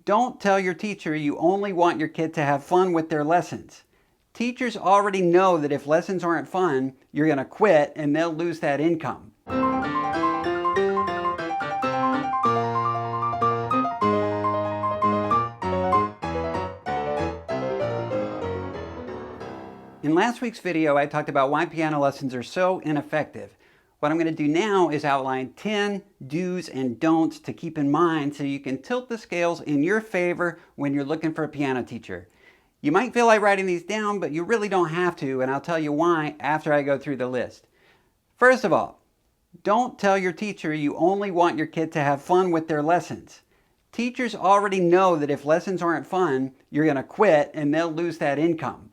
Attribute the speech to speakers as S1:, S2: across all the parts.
S1: Don't tell your teacher you only want your kid to have fun with their lessons. Teachers already know that if lessons aren't fun, you're going to quit and they'll lose that income. In last week's video, I talked about why piano lessons are so ineffective. What I'm going to do now is outline 10 do's and don'ts to keep in mind so you can tilt the scales in your favor when you're looking for a piano teacher. You might feel like writing these down, but you really don't have to, and I'll tell you why after I go through the list. First of all, don't tell your teacher you only want your kid to have fun with their lessons. Teachers already know that if lessons aren't fun, you're going to quit and they'll lose that income.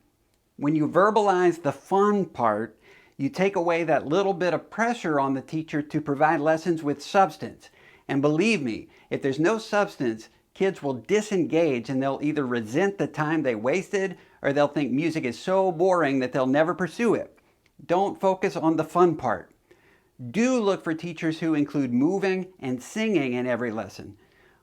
S1: When you verbalize the fun part, you take away that little bit of pressure on the teacher to provide lessons with substance. And believe me, if there's no substance, kids will disengage and they'll either resent the time they wasted or they'll think music is so boring that they'll never pursue it. Don't focus on the fun part. Do look for teachers who include moving and singing in every lesson.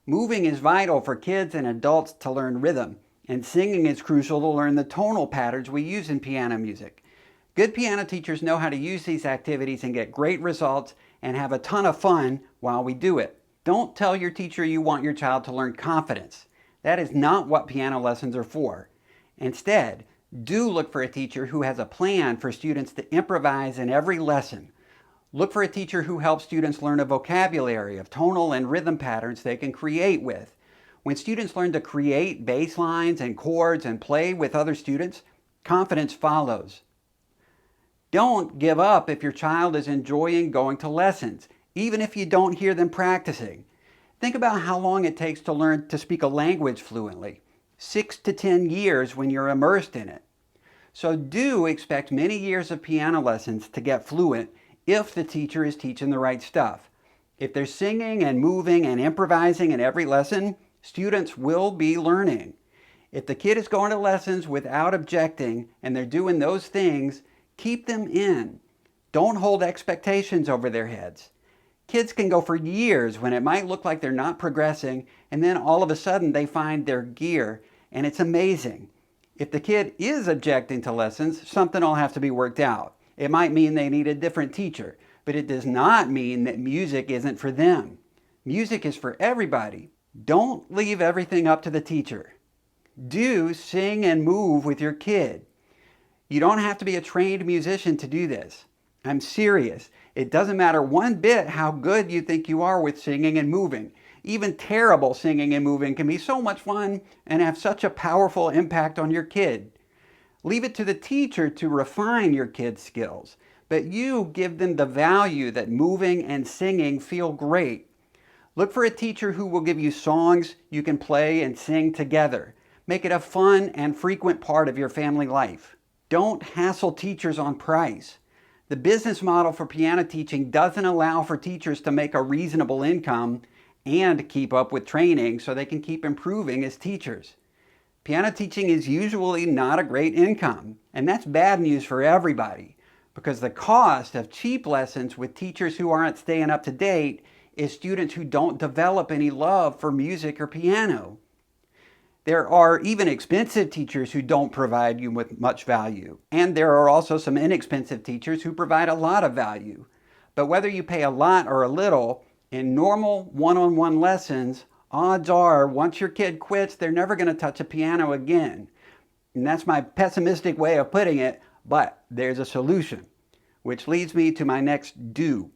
S1: Moving is vital for kids and adults to learn rhythm, and singing is crucial to learn the tonal patterns we use in piano music. Good piano teachers know how to use these activities and get great results and have a ton of fun while we do it. Don't tell your teacher you want your child to learn confidence. That is not what piano lessons are for. Instead, do look for a teacher who has a plan for students to improvise in every lesson. Look for a teacher who helps students learn a vocabulary of tonal and rhythm patterns they can create with. When students learn to create bass lines and chords and play with other students, confidence follows. Don't give up if your child is enjoying going to lessons, even if you don't hear them practicing. Think about how long it takes to learn to speak a language fluently. 6 to 10 years when you're immersed in it. So do expect many years of piano lessons to get fluent if the teacher is teaching the right stuff. If they're singing and moving and improvising in every lesson, students will be learning. If the kid is going to lessons without objecting and they're doing those things, keep them in. Don't hold expectations over their heads. Kids can go for years when it might look like they're not progressing, and then all of a sudden they find their gear, and it's amazing. If the kid is objecting to lessons, something will have to be worked out. It might mean they need a different teacher, but it does not mean that music isn't for them. Music is for everybody. Don't leave everything up to the teacher. Do sing and move with your kid. You don't have to be a trained musician to do this. I'm serious. It doesn't matter one bit how good you think you are with singing and moving. Even terrible singing and moving can be so much fun and have such a powerful impact on your kid. Leave it to the teacher to refine your kid's skills, but you give them the value that moving and singing feel great. Look for a teacher who will give you songs you can play and sing together. Make it a fun and frequent part of your family life. Don't hassle teachers on price. The business model for piano teaching doesn't allow for teachers to make a reasonable income and keep up with training so they can keep improving as teachers. Piano teaching is usually not a great income, and that's bad news for everybody because the cost of cheap lessons with teachers who aren't staying up to date is students who don't develop any love for music or piano. There are even expensive teachers who don't provide you with much value. And there are also some inexpensive teachers who provide a lot of value. But whether you pay a lot or a little, in normal one-on-one lessons, odds are once your kid quits, they're never going to touch a piano again. And that's my pessimistic way of putting it, but there's a solution. Which leads me to my next do.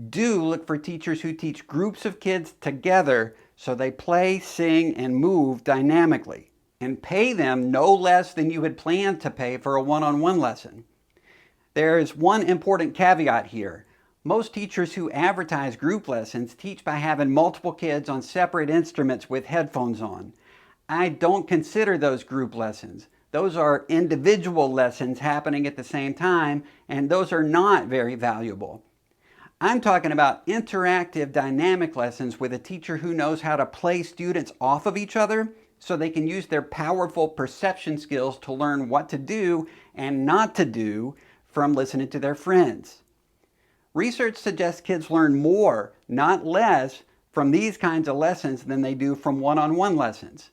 S1: Do look for teachers who teach groups of kids together so they play, sing, and move dynamically, and pay them no less than you had planned to pay for a one-on-one lesson. There is one important caveat here. Most teachers who advertise group lessons teach by having multiple kids on separate instruments with headphones on. I don't consider those group lessons. Those are individual lessons happening at the same time, and those are not very valuable. I'm talking about interactive, dynamic lessons with a teacher who knows how to play students off of each other so they can use their powerful perception skills to learn what to do and not to do from listening to their friends. Research suggests kids learn more, not less, from these kinds of lessons than they do from one-on-one lessons.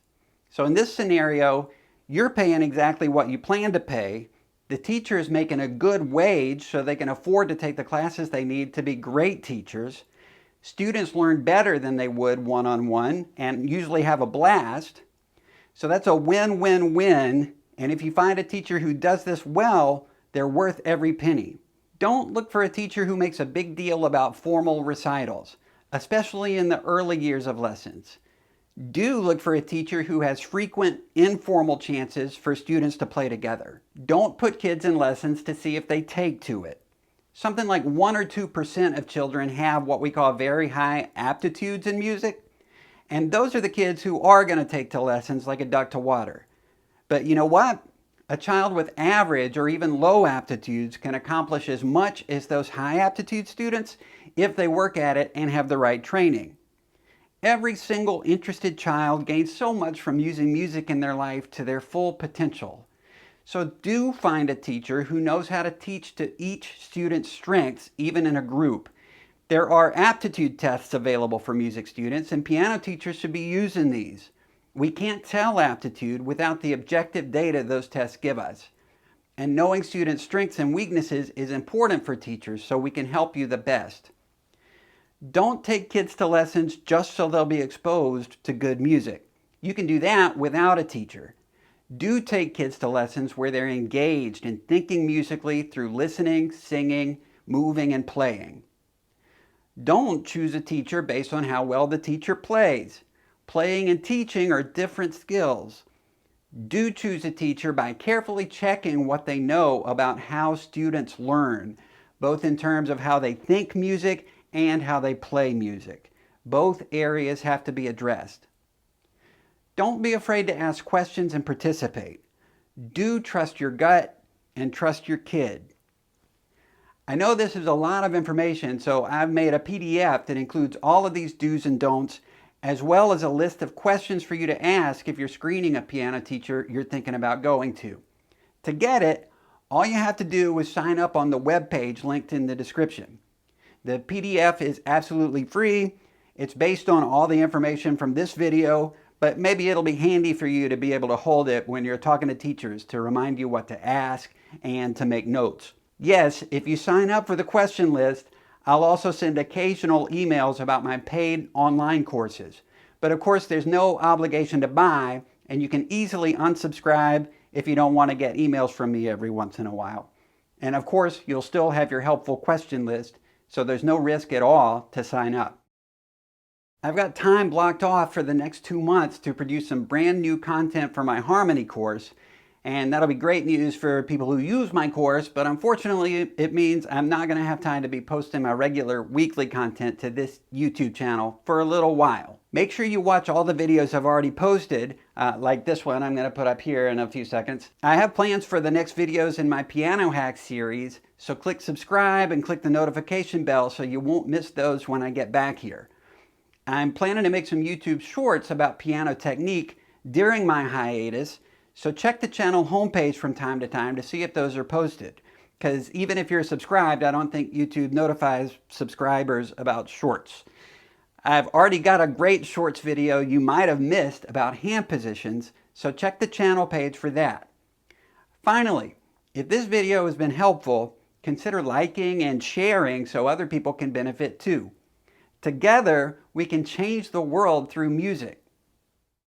S1: So in this scenario, you're paying exactly what you plan to pay. The teacher is making a good wage so they can afford to take the classes they need to be great teachers. Students learn better than they would one-on-one and usually have a blast. So that's a win-win-win. And if you find a teacher who does this well, they're worth every penny. Don't look for a teacher who makes a big deal about formal recitals, especially in the early years of lessons. Do look for a teacher who has frequent informal chances for students to play together. Don't put kids in lessons to see if they take to it. Something like 1 or 2% of children have what we call very high aptitudes in music. And those are the kids who are going to take to lessons like a duck to water. But you know what? A child with average or even low aptitudes can accomplish as much as those high aptitude students if they work at it and have the right training. Every single interested child gains so much from using music in their life to their full potential. So do find a teacher who knows how to teach to each student's strengths, even in a group. There are aptitude tests available for music students, and piano teachers should be using these. We can't tell aptitude without the objective data those tests give us. And knowing students' strengths and weaknesses is important for teachers so we can help you the best. Don't take kids to lessons just so they'll be exposed to good music. You can do that without a teacher. Do take kids to lessons where they're engaged in thinking musically through listening, singing, moving, and playing. Don't choose a teacher based on how well the teacher plays. Playing and teaching are different skills. Do choose a teacher by carefully checking what they know about how students learn, both in terms of how they think music and how they play music. Both areas have to be addressed. Don't be afraid to ask questions and participate. Do trust your gut and trust your kid. I know this is a lot of information, so I've made a PDF that includes all of these do's and don'ts, as well as a list of questions for you to ask if you're screening a piano teacher you're thinking about going to. To get it, all you have to do is sign up on the webpage linked in the description. The PDF is absolutely free. It's based on all the information from this video, but maybe it'll be handy for you to be able to hold it when you're talking to teachers to remind you what to ask and to make notes. Yes, if you sign up for the question list, I'll also send occasional emails about my paid online courses. But of course, there's no obligation to buy, and you can easily unsubscribe if you don't want to get emails from me every once in a while. And of course, you'll still have your helpful question list, so there's no risk at all to sign up. I've got time blocked off for the next 2 months to produce some brand new content for my harmony course, and that'll be great news for people who use my course, but unfortunately it means I'm not going to have time to be posting my regular weekly content to this YouTube channel for a little while. Make sure you watch all the videos I've already posted, like this one I'm going to put up here in a few seconds. I have plans for the next videos in my Piano Hack series, so click subscribe and click the notification bell so you won't miss those when I get back here. I'm planning to make some YouTube shorts about piano technique during my hiatus, so check the channel homepage from time to time to see if those are posted. Because even if you're subscribed, I don't think YouTube notifies subscribers about shorts. I've already got a great shorts video you might have missed about hand positions, so check the channel page for that. Finally, if this video has been helpful, consider liking and sharing so other people can benefit too. Together, we can change the world through music.